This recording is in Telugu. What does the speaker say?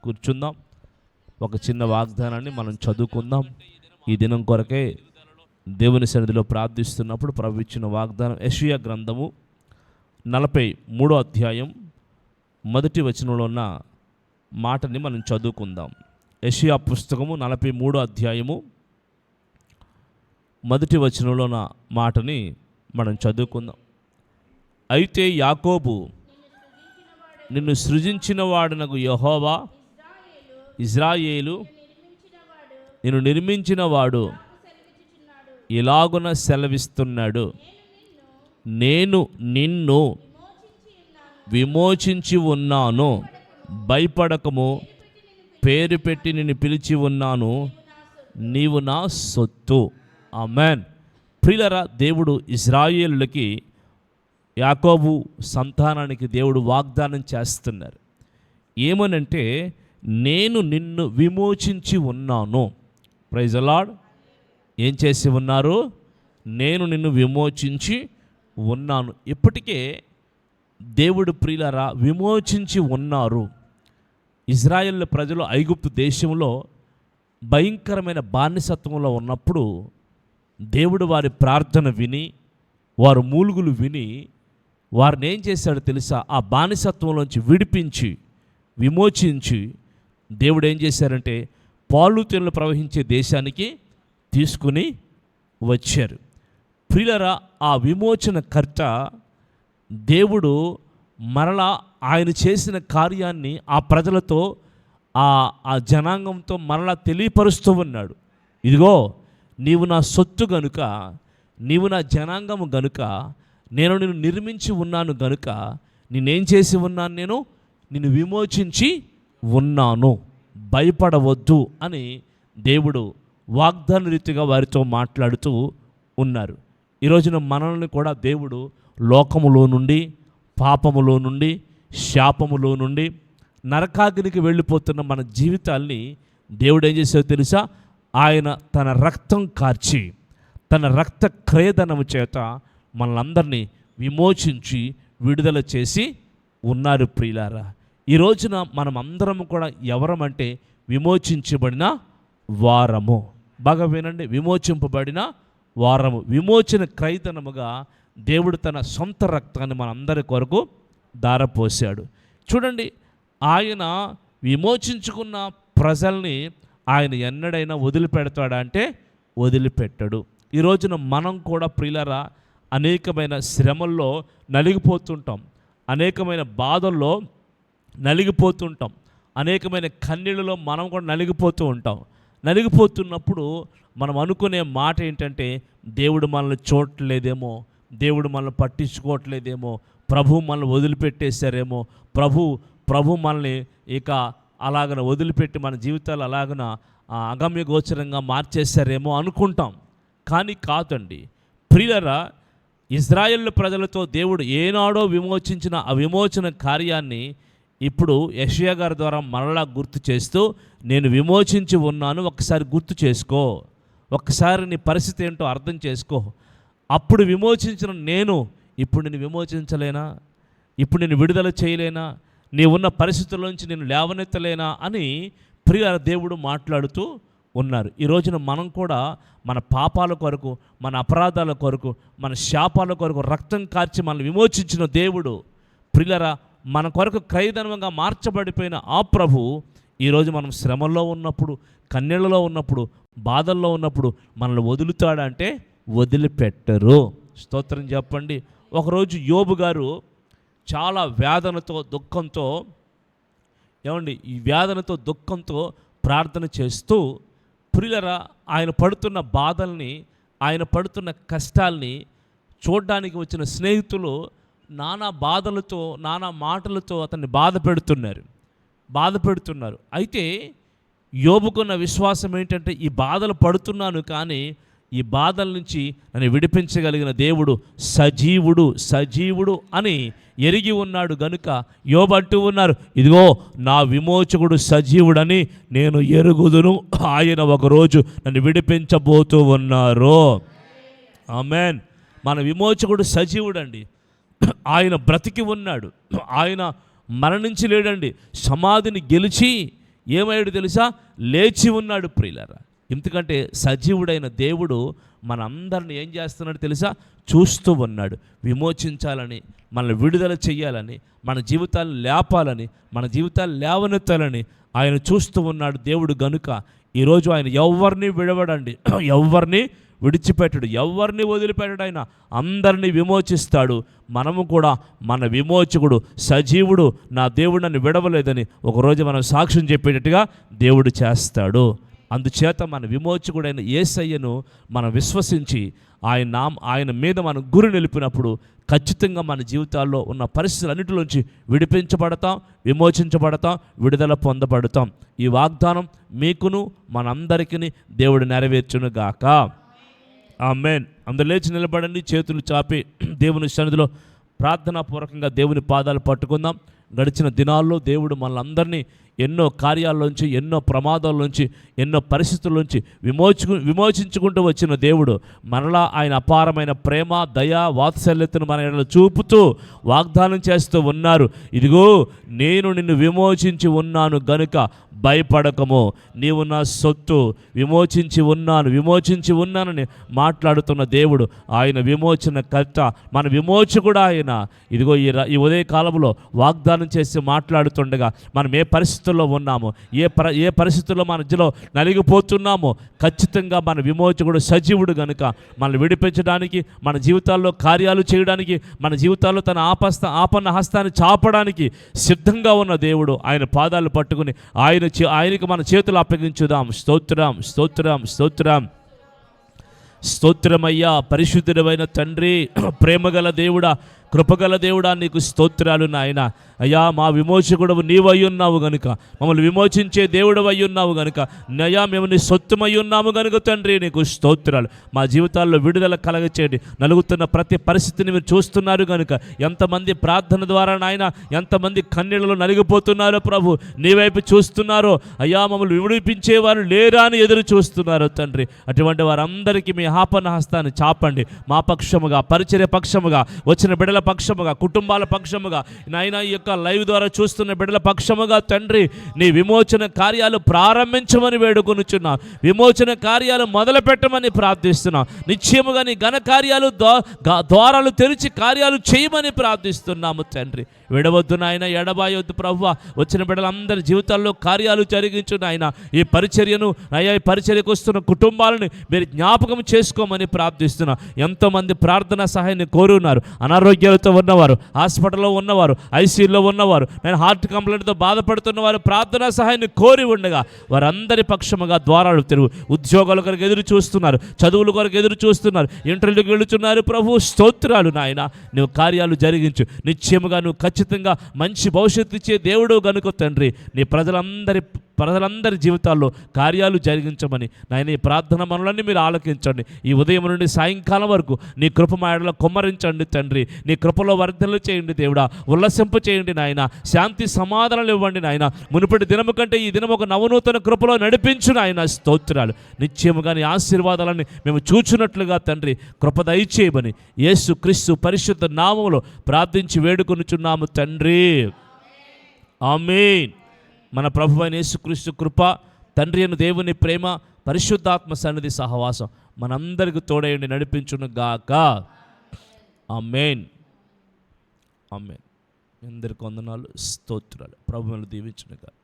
కూర్చుందాం. ఒక చిన్న వాగ్దానాన్ని మనం చదువుకుందాం. ఈ దినం కొరకే దేవుని సన్నిధిలో ప్రార్థిస్తున్నప్పుడు ప్రభు ఇచ్చిన వాగ్దానం యెషయా గ్రంథము 43వ అధ్యాయం మొదటి వచనంలో ఉన్న మాటని మనం చదువుకుందాం. యెషయా పుస్తకము 43వ అధ్యాయము మొదటి వచనంలో ఉన్న మాటని మనం చదువుకుందాం. అయితే యాకోబు, నిన్ను సృజించిన వాడునగు యెహోవా, ఇజ్రాయేలు నిన్ను నిర్మించిన వాడు ఇలాగున సెలవిస్తున్నాడు, నేను నిన్ను విమోచించి ఉన్నాను, భయపడకము, పేరు పెట్టి నిన్ను పిలిచి ఉన్నాను, నీవు నా సొత్తు. ఆమేన్. ప్రియులారా, దేవుడు ఇజ్రాయేలులకి, యాకోబు సంతానానికి దేవుడు వాగ్దానం చేస్తున్నారు. ఏమనంటే, నేను నిన్ను విమోచించి ఉన్నాను. Praise the lord. ఏం చేసి ఉన్నారు? నేను నిన్ను విమోచించి ఉన్నాను. ఇప్పటికే దేవుడు ప్రియులారా విమోచించి ఉన్నారు. ఇజ్రాయేల్ ప్రజలు ఐగుప్తు దేశంలో భయంకరమైన బానిసత్వంలో ఉన్నప్పుడు దేవుడు వారి ప్రార్థన విని, వారు మూలుగులు విని, వారిని ఏం చేశాడో తెలుసా? ఆ బానిసత్వంలోంచి విడిపించి విమోచించి దేవుడు ఏం చేశారంటే పాలు తేనెలు ప్రవహించే దేశానికి తీసుకుని వచ్చారు. ప్రియులారా, ఆ విమోచన కర్త దేవుడు మరలా ఆయన చేసిన కార్యాన్ని ఆ ప్రజలతో ఆ జనాంగంతో మరలా తెలియపరుస్తూ ఉన్నాడు. ఇదిగో, నీవు నా సొత్తు గనుక, నీవు నా జనాంగము గనుక, నేను నిన్ను నిర్మించి ఉన్నాను గనుక నేనేం చేసి ఉన్నాను? నేను నిన్ను విమోచించి ఉన్నాను, భయపడవద్దు అని దేవుడు వాగ్దాన రీతిగా వారితో మాట్లాడుతూ ఉన్నారు. ఈరోజున మనల్ని కూడా దేవుడు లోకములో నుండి, పాపములో నుండి, శాపములో నుండి, నరకాగ్నికి వెళ్ళిపోతున్న మన జీవితాల్ని దేవుడు ఏం చేసాడో తెలుసా? ఆయన తన రక్తం కార్చి, తన రక్త క్రయధనము చేత మనలందరినీ విమోచించి విడుదల చేసి ఉన్నారు. ప్రియులారా, ఈ రోజున మనం అందరం కూడా ఎవరమంటే విమోచించబడిన వారము. బాగా వినండి, విమోచింపబడిన వారము. విమోచన క్రయధనముగా దేవుడు తన సొంత రక్తాన్ని మనందరి కొరకు ధారపోశాడు. చూడండి, ఆయన విమోచించుకున్న ప్రజల్ని ఆయన ఎన్నడైనా వదిలిపెడతాడా అంటే వదిలిపెట్టడు. ఈ రోజున మనం కూడా ప్రియులారా అనేకమైన శ్రమల్లో నలిగిపోతుంటాం, అనేకమైన బాధల్లో నలిగిపోతుంటాం, అనేకమైన కన్నీళ్ళలో మనం కూడా నలిగిపోతూ ఉంటాం. నలిగిపోతున్నప్పుడు మనం అనుకునే మాట ఏంటంటే, దేవుడు మనల్ని చూడట్లేదేమో, దేవుడు మనల్ని పట్టించుకోవట్లేదేమో, ప్రభు మనల్ని వదిలిపెట్టేశారేమో, ప్రభు మనల్ని ఇక అలాగన వదిలిపెట్టి మన జీవితాలు అలాగన అగమ్య గోచరంగా మార్చేశారేమో అనుకుంటాం. కానీ కాదండి ప్రియులారా, ఇజ్రాయేల్ ప్రజలతో దేవుడు ఏనాడో విమోచించిన ఆ విమోచన కార్యాన్ని ఇప్పుడు యెషయా గారి ద్వారా మరలా గుర్తు చేస్తూ, నేను విమోచించి ఉన్నాను, ఒక్కసారి గుర్తు చేసుకో, ఒక్కసారి నీ పరిస్థితి ఏంటో అర్థం చేసుకో. అప్పుడు విమోచించిన నేను ఇప్పుడు నేను విమోచించలేనా? ఇప్పుడు నేను విడుదల చేయలేనా? నీవున్న పరిస్థితుల్లోంచి నేను లేవనెత్తలేనా అని ప్రియ దేవుడు మాట్లాడుతూ ఉన్నారు. ఈ రోజున మనం కూడా మన పాపాల కొరకు, మన అపరాధాల కొరకు, మన శాపాల కొరకు రక్తం కార్చి మనల్ని విమోచించిన దేవుడు, ప్రియులరా మన కొరకు క్రయధనంగా మార్చబడిపోయిన ఆ ప్రభు ఈరోజు మనం శ్రమల్లో ఉన్నప్పుడు, కన్నీళ్ళలో ఉన్నప్పుడు, బాధల్లో ఉన్నప్పుడు మనల్ని వదులుతాడంటే వదిలిపెట్టరు. స్తోత్రం చెప్పండి. ఒకరోజు యోబు గారు చాలా వేదనతో, దుఃఖంతో, ఏమండి ఈ వేదనతో దుఃఖంతో ప్రార్థన చేస్తూ, ప్రియులరా ఆయన పడుతున్న బాధల్ని, ఆయన పడుతున్న కష్టాల్ని చూడడానికి వచ్చిన స్నేహితులు నానా బాధలతో, నానా మాటలతో అతన్ని బాధ పెడుతున్నారు. అయితే యోబుకున్న విశ్వాసం ఏంటంటే, ఈ బాధలు పడుతున్నాను కానీ ఈ బాధల నుంచి నన్ను విడిపించగలిగిన దేవుడు సజీవుడు అని ఎరిగి ఉన్నాడు గనుక యోబు అంటూ ఉన్నారు, ఇదిగో నా విమోచకుడు సజీవుడని నేను ఎరుగుదును, ఆయన ఒకరోజు నన్ను విడిపించబోతూ ఉన్నారు. ఆమేన్. మన విమోచకుడు సజీవుడండి, ఆయన బ్రతికి ఉన్నాడు, ఆయన మరణించి లేడండి, సమాధిని గెలిచి ఏమయ్యాడు తెలుసా? లేచి ఉన్నాడు ప్రియులారా. ఎందుకంటే సజీవుడైన దేవుడు మనందరిని ఏం చేస్తున్నాడు తెలుసా? చూస్తూ ఉన్నాడు. విమోచించాలని, మనల్ని విడుదల చెయ్యాలని, మన జీవితాలు లేపాలని, మన జీవితాలు లేవనెత్తాలని ఆయన చూస్తూ ఉన్నాడు దేవుడు. గనుక ఈరోజు ఆయన ఎవరిని విడవడండి, ఎవరిని విడిచిపెట్టడు, ఎవరిని వదిలిపెట్టడు. ఆయన అందరినీ విమోచిస్తాడు. మనము కూడా మన విమోచకుడు సజీవుడు, నా దేవుడు నన్ను విడవలేదని ఒకరోజు మనం సాక్ష్యం చెప్పేటట్టుగా దేవుడు చేస్తాడు. అందుచేత మన విమోచకుడైన యేసయ్యను మనం విశ్వసించి ఆయన మీద మనం గురి నిలిపినప్పుడు ఖచ్చితంగా మన జీవితాల్లో ఉన్న పరిస్థితులన్నిటిలోంచి విడిపించబడతాం, విమోచించబడతాం, విడుదల పొందబడతాం. ఈ వాగ్దానం మీకును మనందరికీ దేవుడు నెరవేర్చునుగాక. ఆమేన్. అందరూ లేచి నిలబడండి, చేతులు చాపి దేవుని సన్నిధిలో ప్రార్థనాపూర్వకంగా దేవుని పాదాలు పట్టుకుందాం. గడిచిన దినాల్లో దేవుడు మనల్ని ఎన్నో కార్యాల్లోంచి, ఎన్నో ప్రమాదాల్లోంచి, ఎన్నో పరిస్థితుల్లోంచి విమోచించుకుంటూ వచ్చిన దేవుడు మరలా ఆయన అపారమైన ప్రేమ, దయ, వాత్సల్యతను మన ఎడల చూపుతూ వాగ్దానం చేస్తూ ఉన్నారు. ఇదిగో నేను నిన్ను విమోచించి ఉన్నాను గనుక భయపడకము, నీవు నా సొత్తు, విమోచించి ఉన్నానని మాట్లాడుతున్న దేవుడు ఆయన విమోచన కర్త, మన విమోచకుడు ఆయన. ఇదిగో ఈ ఉదయ కాలంలో వాగ్దానం చేసి మాట్లాడుతుండగా మనం ఏ పరిస్థితుల్లో ఉన్నామో, ఏ పరిస్థితుల్లో మన మధ్యలో నలిగిపోతున్నామో, ఖచ్చితంగా మన విమోచకుడు సజీవుడు గనుక మనల్ని విడిపించడానికి, మన జీవితాల్లో కార్యాలు చేయడానికి, మన జీవితాల్లో తన ఆపన్న హస్తాన్ని చాపడానికి సిద్ధంగా ఉన్న దేవుడు. ఆయన పాదాలు పట్టుకుని ఆయనకి మన చేతులు అప్పగించుదాం. స్తోత్రం, స్తోత్రం, స్తోత్రం, స్తోత్రమయ్యా. పరిశుద్ధుడైన తండ్రి, ప్రేమగల దేవుడా, కృపగల దేవుడా, నీకు స్తోత్రాలు నాయన. అయ్యా, మా విమోచకుడవు నీవై ఉన్నావు గనుక, మమ్మల్ని విమోచించే దేవుడు అయి ఉన్నావు గనుక, అయ్యా మేము నీ సొత్తుమై ఉన్నాము గనుక తండ్రి నీకు స్తోత్రాలు. మా జీవితాల్లో విడుదల కలగచేయండి. నలుగుతున్న ప్రతి పరిస్థితిని మీరు చూస్తున్నారు కనుక, ఎంతమంది ప్రార్థన ద్వారా నాయన, ఎంతమంది కన్నీళ్ళలో నలిగిపోతున్నారో ప్రభు, నీ వైపు చూస్తున్నారో అయ్యా, మమ్మల్ని విడిపించేవారు లేరా అని ఎదురు చూస్తున్నారో తండ్రి. అటువంటి వారందరికీ మీ ఆపన్న హస్తాన్ని చాపండి. మా పక్షముగా, పరిచర్య పక్షముగా, వచ్చిన బిడ్డల పక్షముగా, కుటుంబాల పక్షముగా, నాయన ఈ యొక్క లైవ్ ద్వారా చూస్తున్న బిడ్డల పక్షముగా తండ్రి, నీ విమోచన కార్యాలు ప్రారంభించమని వేడుకొనుచున్నా, విమోచన కార్యాలు మొదలు పెట్టమని ప్రార్థిస్తున్నాం. నిశ్చయముగా నీ ఘన కార్యాలు ద్వారాలు తెరిచి కార్యాలు చేయమని ప్రార్థిస్తున్నాము తండ్రి. విడవద్దు నాయన, ఎడబాయొద్దు ప్రభువ. వచ్చిన బిడ్డలందరి జీవితాల్లో కార్యాలు జరిగించు నాయన. ఈ పరిచర్యను అయ్యా, ఈ పరిచర్యకు వస్తున్న కుటుంబాలను మీరు జ్ఞాపకం చేసుకోమని ప్రార్థిస్తున్నాం. ఎంతోమంది ప్రార్థనా సహాయాన్ని కోరున్నారు. అనారోగ్యాలతో ఉన్నవారు, హాస్పిటల్లో ఉన్నవారు, ఐసీయూలో ఉన్నవారు, నేను హార్ట్ కంప్లైంట్తో బాధపడుతున్నవారు ప్రార్థనా సహాయాన్ని కోరి ఉండగా వారందరి పక్షముగా ద్వారాలు తెరువు. ఉద్యోగాల కొరకు ఎదురు చూస్తున్నారు, చదువుల కొరకు ఎదురు చూస్తున్నారు, ఇంటర్వ్యూకి వెళుతున్నారు ప్రభు. స్తోత్రాలు నాయన, నువ్వు కార్యాలు జరిగించు. నిశ్చయముగా నువ్వు ఖచ్చితంగా మంచి భవిష్యత్తు ఇచ్చే దేవుడు గనుక తండ్రి, నీ ప్రజలందరి జీవితాల్లో కార్యాలు జరిగించమని నాయన ఈ ప్రార్థన మనలన్నీ మీరు ఆలకించండి. ఈ ఉదయం నుండి సాయంకాలం వరకు నీ కృప మా ఎడల కుమ్మరించండి తండ్రి. నీ కృపలో వర్ధనలు చేయండి దేవుడా, ఉల్లసింప చేయండి నాయన. శాంతి సమాధానాలు ఇవ్వండి నాయన. మునుపటి దినము కంటే ఈ దినం ఒక నవనూతన కృపలో నడిపించు నాయన. స్తోత్రాలు. నిశ్చయముగా నీ ఆశీర్వాదాలని మేము చూచున్నట్లుగా తండ్రి కృప దయచేయమని యేసు క్రీస్తు పరిశుద్ధ నామములో ప్రార్థించి వేడుకొనుచున్నాము తండ్రి. ఆమేన్. మన ప్రభువైన యేసుక్రీస్తు కృప, తండ్రి అయిన దేవుని ప్రేమ, పరిశుద్ధాత్మ సన్నిధి సహవాసం మనందరికీ తోడయండి నడిపించును గాక. ఆమేన్. ఆమేన్. అందరికీ వందనాలు, స్తోత్రాలు. ప్రభువును దీవించును గాక.